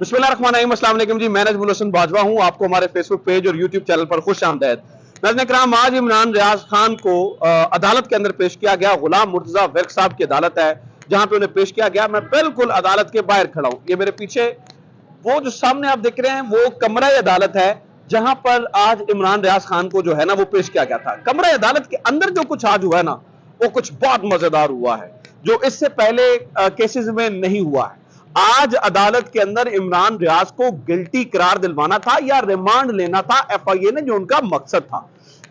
बिस्मिल्लाहिर्रहमानिर्रहीम। अस्सलाम वालेकुम जी, मैं नजमुल हसन बाजवा हूं। आपको हमारे फेसबुक पेज और यूट्यूब चैनल पर खुश आमदीद। नाज़रीन इकराम, आज इमरान रियाज खान को अदालत के अंदर पेश किया गया। गुलाम मुर्तजा विर्क साहब की अदालत है जहां पे उन्हें पेश किया गया। मैं बिल्कुल अदालत के बाहर खड़ा हूं। ये मेरे पीछे वो जो सामने आप देख रहे हैं वो कमरा अदालत है जहां पर आज इमरान रियाज खान को जो है ना वो पेश किया गया था। कमरा अदालत के अंदर जो कुछ आज हुआ है ना वो कुछ बहुत मजेदार हुआ है जो इससे पहले केसेस में नहीं हुआ है। आज अदालत के अंदर इमरान रियाज को गिल्टी करार दिलवाना था या रिमांड लेना था एफआईए ने, जो उनका मकसद था।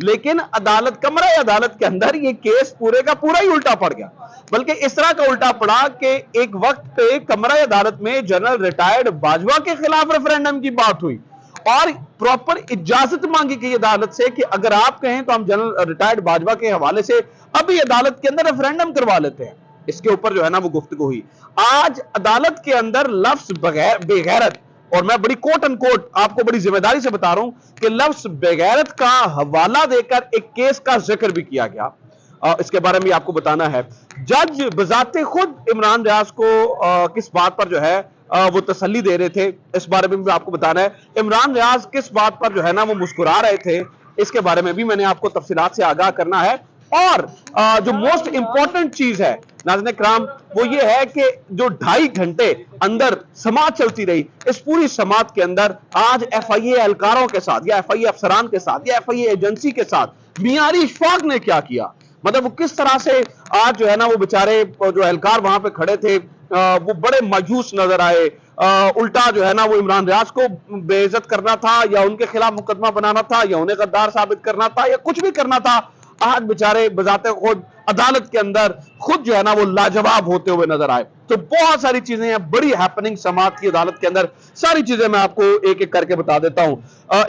लेकिन अदालत कमरा अदालत के अंदर ये केस पूरे का पूरा ही उल्टा पड़ गया। बल्कि इस तरह का उल्टा पड़ा कि एक वक्त पे कमरा अदालत में जनरल रिटायर्ड बाजवा के खिलाफ रेफरेंडम की बात हुई और प्रॉपर इजाजत मांगी गई अदालत से कि अगर आप कहें तो हम जनरल रिटायर्ड बाजवा के हवाले से अभी अदालत के अंदर रेफरेंडम करवा लेते हैं। इसके ऊपर जो है ना वो गुफ्तगू हुई। आज अदालत के अंदर लफ्ज बेगैरत, और मैं बड़ी कोट एंड कोट आपको बड़ी जिम्मेदारी से बता रहा हूं कि लफ्ज बेगैरत का हवाला देकर एक केस का जिक्र भी किया गया। इसके बारे में आपको बताना है। जज बजाते खुद इमरान रियाज को किस बात पर जो है वो तसल्ली दे रहे थे, इस बारे में भी आपको बताना है। इमरान रियाज किस बात पर जो है ना वो मुस्कुरा रहे थे, इसके बारे में भी मैंने आपको तफसीलात से आगाह करना है। और जो मोस्ट इंपॉर्टेंट चीज है नाज़रीन इकराम वो ये है कि जो 2.5 घंटे अंदर समाअत चलती रही, इस पूरी समाअत के अंदर आज एफआईए एहलकारों के साथ या एफआईए अफसरान के साथ या एफआईए एजेंसी के साथ मियां अली इशफाक ने क्या किया, मतलब वो किस तरह से आज जो है ना वो बेचारे जो एहलकार वहां पे खड़े थे वो बड़े मायूस नजर आए। उल्टा जो है ना वो इमरान रियाज को बेइज्जत करना था या उनके खिलाफ मुकदमा बनाना था या उन्हें गद्दार साबित करना था या कुछ भी करना था। आज बेचारे बजाते खुद अदालत के अंदर खुद जो है ना वो लाजवाब होते हुए नजर आए। तो बहुत सारी चीजें हैं, बड़ी हैपनिंग समाअत की अदालत के अंदर, सारी चीजें मैं आपको एक एक करके बता देता हूं।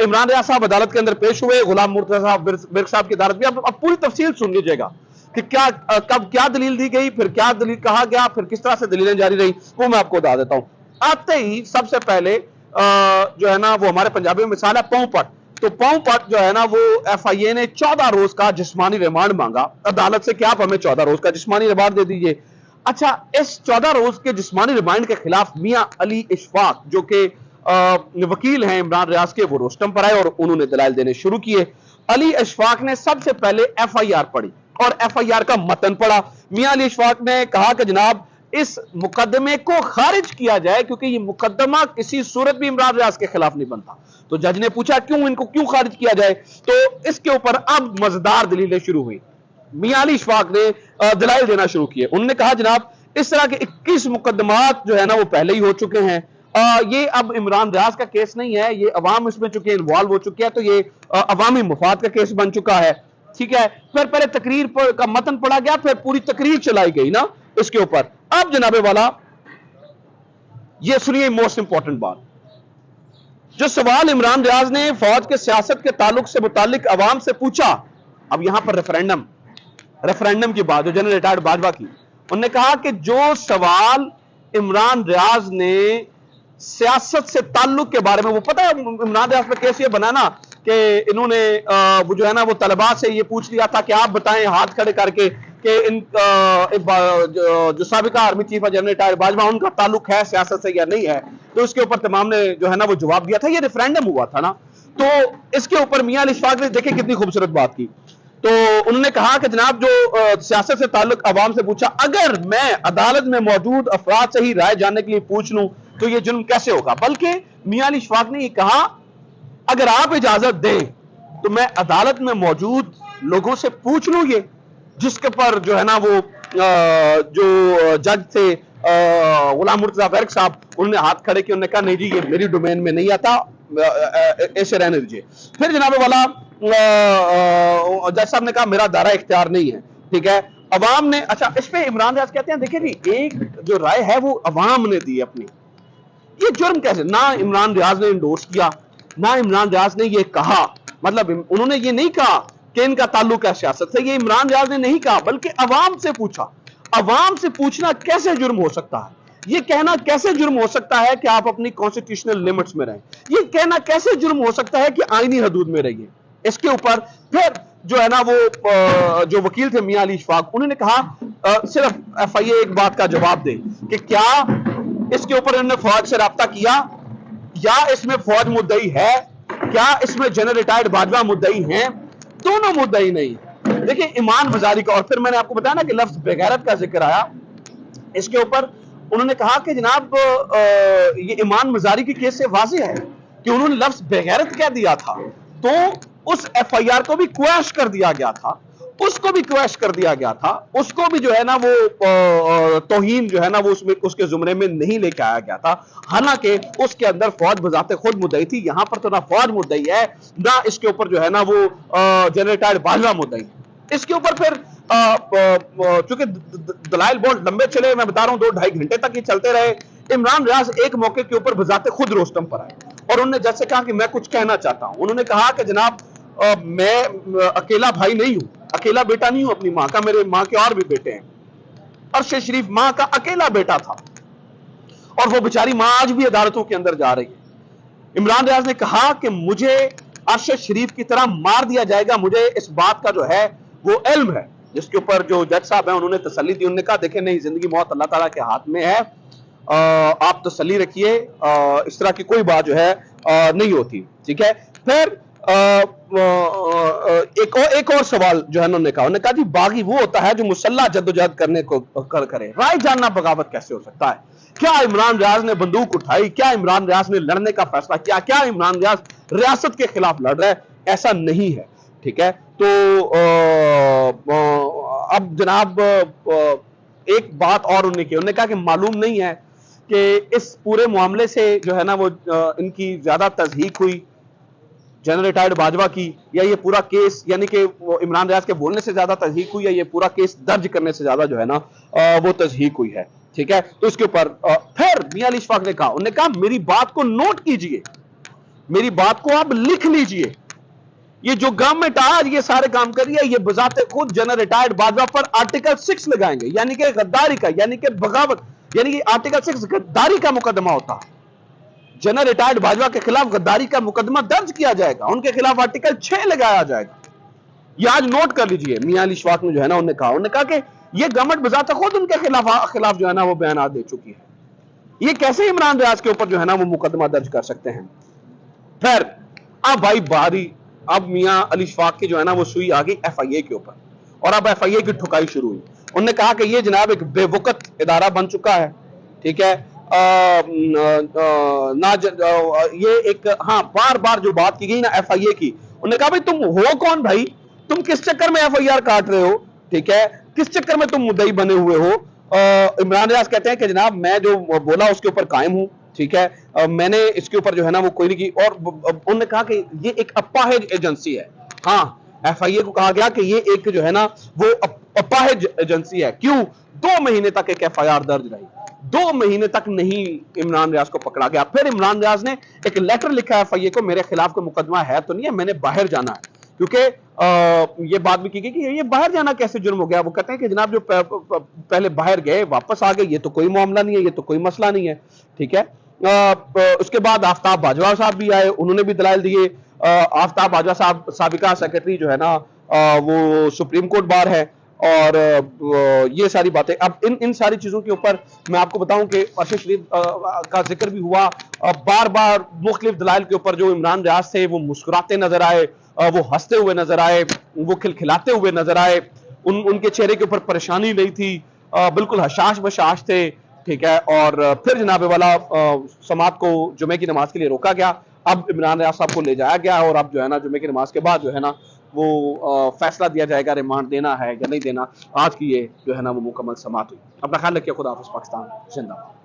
इमरान रियाज साहब अदालत के अंदर पेश हुए। गुलाम मुर्तजा विर्क साहब की अदालत भी अब पूरी तफसील सुन लीजिएगा कि क्या कब क्या दलील दी गई, फिर क्या दलील कहा गया, फिर किस तरह से दलीलें जारी रही, वो मैं आपको बता देता हूं। आते ही सबसे पहले जो है ना वो हमारे पंजाबी में मिसाल है पौंपट। तो पौंपट जो है ना वो एफआईए ने 14 रोज का जिस्मानी रिमांड मांगा अदालत से कि आप हमें 14 रोज का जिस्मानी रिमांड दे दीजिए। अच्छा, इस 14 रोज के जिस्मानी रिमांड के खिलाफ मियां अली इशफाक जो कि वकील हैं इमरान रियाज के, वो रोस्टम पर आए और उन्होंने दलाइल देने शुरू किए। अली इशफाक ने सबसे पहले एफआईआर पढ़ी और एफआईआर का मतन पढ़ा। मियां अली इशफाक ने कहा कि जनाब इस मुकदमे को खारिज किया जाए क्योंकि ये मुकदमा किसी सूरत भी इमरान रियाज के खिलाफ नहीं बनता। तो जज ने पूछा इनको क्यों खारिज किया जाए, तो इसके ऊपर अब मजेदार दलीलें शुरू हुई। मियां अली इशफाक ने दलाइल देना शुरू किए। उन्होंने कहा जनाब इस तरह के 21 मुकदमात जो है ना वो पहले ही हो चुके हैं। ये अब इमरान रियाज का केस नहीं है, ये अवाम इसमें चुके इन्वॉल्व हो चुके हैं, तो ये अवामी मुफाद का केस बन चुका है। ठीक है, फिर पहले तकरीर का मतन पढ़ा गया, फिर पूरी तकरीर चलाई गई ना इसके ऊपर। अब जनाबे वाला ये सुनिए मोस्ट इंपॉर्टेंट बात, जो सवाल इमरान रियाज ने फौज के सियासत के ताल्लुक से मुतालिक अवाम से पूछा। अब यहां पर रेफरेंडम की बात जो जनरल रिटायर्ड बाजवा की, उन्होंने कहा कि जो सवाल इमरान रियाज ने सियासत से ताल्लुक के बारे में, वो पता है इमरान रियाज पर केस ये बना ना कि इन्होंने वो जो है ना वो तलबा से ये पूछ लिया था कि आप बताएं हाथ खड़े करके कि इन जो साबिका army chief general retired Bajwa उनका ताल्लुक है सियासत से या नहीं है। तो इसके ऊपर तमाम ने जो है ना वो जवाब दिया था। ये रेफरेंडम हुआ था ना, तो इसके ऊपर मियां अली इशफाक ने देखे कितनी खूबसूरत बात की। तो उन्होंने कहा कि जनाब जो सियासत से ताल्लुक अवाम से पूछा, अगर मैं अदालत में मौजूद अफराद से ही राय जानने के लिए पूछ लूं तो ये जुर्म कैसे होगा। बल्कि मियां अली इशफाक ने ये कहा अगर आप इजाजत दें तो मैं अदालत में मौजूद लोगों से पूछ लूं ये, जिसके पर जो है ना वो जो जज थे गुलाम मुर्तजा विर्क साहब, उन्होंने हाथ खड़े किए, उन्होंने कहा नहीं जी ये मेरी डोमेन में नहीं आता, ऐसे रहने दीजिए। फिर जनाब वाला जज साहब ने कहा मेरा दायरा इख्तियार नहीं है। ठीक है, अवाम ने, अच्छा इस पे इमरान रियाज कहते हैं देखिए जी एक जो राय है वो अवाम ने दी अपनी, ये जुर्म कैसे, ना इमरान रियाज ने इंडोर्स किया, ना इमरान रियाज ने ये कहा, मतलब उन्होंने ये नहीं कहा कि इनका ताल्लुक है सियासत से, ये इमरान रियाज ने नहीं कहा, बल्कि अवाम से पूछा। अवाम से पूछना कैसे जुर्म हो सकता है, ये कहना कैसे जुर्म हो सकता है कि आप अपनी कॉन्स्टिट्यूशनल लिमिट्स में रहें, ये कहना कैसे जुर्म हो सकता है कि आईनी हदूद में रहिए। इसके ऊपर फिर जो है ना वो जो वकील थे मियां अली इशफाक, उन्होंने कहा सिर्फ एफआईए एक बात का जवाब दे कि क्या इसके ऊपर इन्होंने फौज से राब्ता किया کیا اس میں فوج مدعی ہے؟ کیا اس میں جنرل ریٹائرڈ باجوہ مدعی ہیں؟ دونوں مدعی نہیں۔ دیکھیں ایمان بازاری کا، اور پھر میں نے آپ کو بتایا نا کہ لفظ بغیرت کا ذکر آیا، اس کے اوپر انہوں نے کہا کہ جناب یہ ایمان بازاری کی کیس سے واضح ہے کہ انہوں نے لفظ بغیرت کہہ دیا تھا، تو اس ایف آئی آر کو بھی کویش کر دیا گیا تھا، اس کو بھی کویش کر دیا گیا تھا، اس کو بھی جو ہے نا وہ توہین جو ہے نا وہ اس کے زمرے میں نہیں لے کے آیا گیا تھا، حالانکہ اس کے اندر فوج بذات خود مدعی تھی۔ یہاں پر تو نہ فوج مدعی ہے، نہ اس کے اوپر جو ہے نا وہ جنرل ریٹائرڈ باجوہ مدعی ہے۔ اس کے اوپر پھر چونکہ دلائل بہت لمبے چلے، میں بتا رہا ہوں 2-2.5 گھنٹے تک یہ چلتے رہے، عمران ریاض ایک موقع کے اوپر بذات خود روستم پر آئے اور انہوں نے جیسے کہا کہ میں کچھ کہنا چاہتا ہوں۔ انہوں نے کہا کہ جناب میں اکیلا بھائی نہیں ہوں، اکیلا بیٹا نہیں ہوں اپنی ماں کا، میرے ماں کے اور بھی بیٹے ہیں۔ ارشد شریف ماں کا اکیلا بیٹا تھا اور وہ بیچاری ماں آج بھی عدالتوں کے اندر جا رہی ہے۔ عمران ریاض نے کہا کہ مجھے ارشد شریف کی طرح مار دیا جائے گا، مجھے اس بات کا جو ہے وہ علم ہے، جس کے اوپر جو جج صاحب ہیں انہوں نے تسلی دی، انہوں نے کہا دیکھیں نہیں، زندگی موت اللہ تعالیٰ کے ہاتھ میں ہے، آپ تسلی رکھیے، اس طرح کی کوئی بات جو ہے نہیں ہوتی، ٹھیک ہے۔ پھر ایک اور سوال جو ہے انہوں نے کہا جی باغی وہ ہوتا ہے جو مسلح جدوجہد کرنے کو کرے، رائے جاننا بغاوت کیسے ہو سکتا ہے؟ کیا عمران ریاض نے بندوق اٹھائی؟ کیا عمران ریاض نے لڑنے کا فیصلہ کیا؟ کیا عمران ریاض ریاست کے خلاف لڑ رہا ہے؟ ایسا نہیں ہے، ٹھیک ہے۔ تو اب جناب ایک بات اور انہوں نے کہا کہ معلوم نہیں ہے کہ اس پورے معاملے سے جو ہے نا وہ ان کی زیادہ تضحیک ہوئی جنرل ریٹائرڈ باجوہ کی، یا یہ پورا کیس یعنی کہ عمران ریاض کے بولنے سے زیادہ تضحیک ہوئی، یا یہ پورا کیس درج کرنے سے زیادہ جو ہے نا وہ تضحیک ہوئی ہے، ٹھیک ہے۔ تو اس کے اوپر پھر میاں علی اشفاق نے کہا میری بات کو نوٹ کیجئے، میری بات کو آپ لکھ لیجئے، یہ جو گورنمنٹ آج یہ سارے کام کر رہی ہے، یہ بذات خود جنرل ریٹائرڈ باجوہ پر آرٹیکل 6 لگائیں گے، یعنی کہ غداری کا، یعنی کہ بغاوت، یعنی کہ آرٹیکل 6 غداری کا مقدمہ ہوتا ہے، جنرل ریٹائرڈ باجوہ کے خلاف غداری کا مقدمہ درج کیا جائے گا، ان کے خلاف آرٹیکل 6 لگایا جائے گا۔ یہ آج نوٹ کر لیجئے، میاں علی اشفاق نے جو ہے نا انہوں نے کہا کہ یہ گورنمنٹ بذات خود ان کے خلاف جو ہے نا وہ بیانات دے چکی ہے، یہ کیسے عمران ریاض کے اوپر جو ہے نا وہ مقدمہ درج کر سکتے ہیں؟ پھر اب بھائی باری، اب میاں علی اشفاق کی جو ہے نا وہ سوئی آ گئی ایف آئی اے کے اوپر، اور اب ایف آئی اے کی ٹھکائی شروع ہوئی۔ انہوں نے کہا کہ یہ جناب ایک بے وقت ادارہ بن چکا ہے، ٹھیک ہے، یہ ایک ہاں بار بار جو بات کی گئی نا ایف آئی اے کی، انہوں نے کہا بھائی تم ہو کون بھائی، تم کس چکر میں ایف آئی آر کاٹ رہے ہو، ٹھیک ہے، کس چکر میں تم مدعی بنے ہوئے ہو؟ عمران ریاض کہتے ہیں کہ جناب میں جو بولا اس کے اوپر قائم ہوں، ٹھیک ہے، میں نے اس کے اوپر جو ہے نا وہ کوئی نہیں کی، اور انہوں نے کہا کہ یہ ایک اپاہج ایجنسی ہے۔ ہاں ایف آئی اے کو کہا گیا کہ یہ ایک جو ہے نا وہ اپاہج ایجنسی ہے۔ کیوں؟ 2 مہینے تک ایک ایف آئی آر درج رہی، 2 مہینے تک نہیں عمران ریاض کو پکڑا گیا۔ پھر عمران ریاض نے ایک لیٹر لکھا ایف آئی اے کو، میرے خلاف کوئی مقدمہ ہے تو نہیں ہے، میں نے باہر جانا ہے، کیونکہ یہ بات بھی کی گئی کہ یہ باہر جانا کیسے جرم ہو گیا؟ وہ کہتے ہیں کہ جناب جو پہلے باہر گئے واپس آ گئے، یہ تو کوئی معاملہ نہیں ہے، یہ تو کوئی مسئلہ نہیں ہے، ٹھیک ہے۔ اس کے بعد آفتاب باجوہ صاحب بھی آئے، انہوں نے بھی دلائل دیے۔ آفتاب باجوہ صاحب سابقہ سیکرٹری جو ہے نا وہ سپریم کورٹ بار ہے، اور یہ ساری باتیں اب ان ساری چیزوں کے اوپر میں آپ کو بتاؤں کہ ارشد شریف کا ذکر بھی ہوا، بار بار مختلف دلائل کے اوپر جو عمران ریاض تھے وہ مسکراتے نظر آئے، وہ ہنستے ہوئے نظر آئے، وہ کھلکھلاتے ہوئے نظر آئے، ان کے چہرے کے اوپر پریشانی نہیں تھی، بالکل حشاش بشاش تھے، ٹھیک ہے۔ اور پھر جناب والا سماعت کو جمعے کی نماز کے لیے روکا گیا، اب عمران ریاض صاحب کو لے جایا گیا، اور اب جو ہے نا جمعے کی نماز کے بعد جو ہے نا وہ فیصلہ دیا جائے گا ریمانڈ دینا ہے یا نہیں دینا۔ آج کی یہ جو ہے نا وہ مکمل سماعت ہوئی۔ اپنا خیال رکھیے، خدا حافظ، پاکستان زندہ باد۔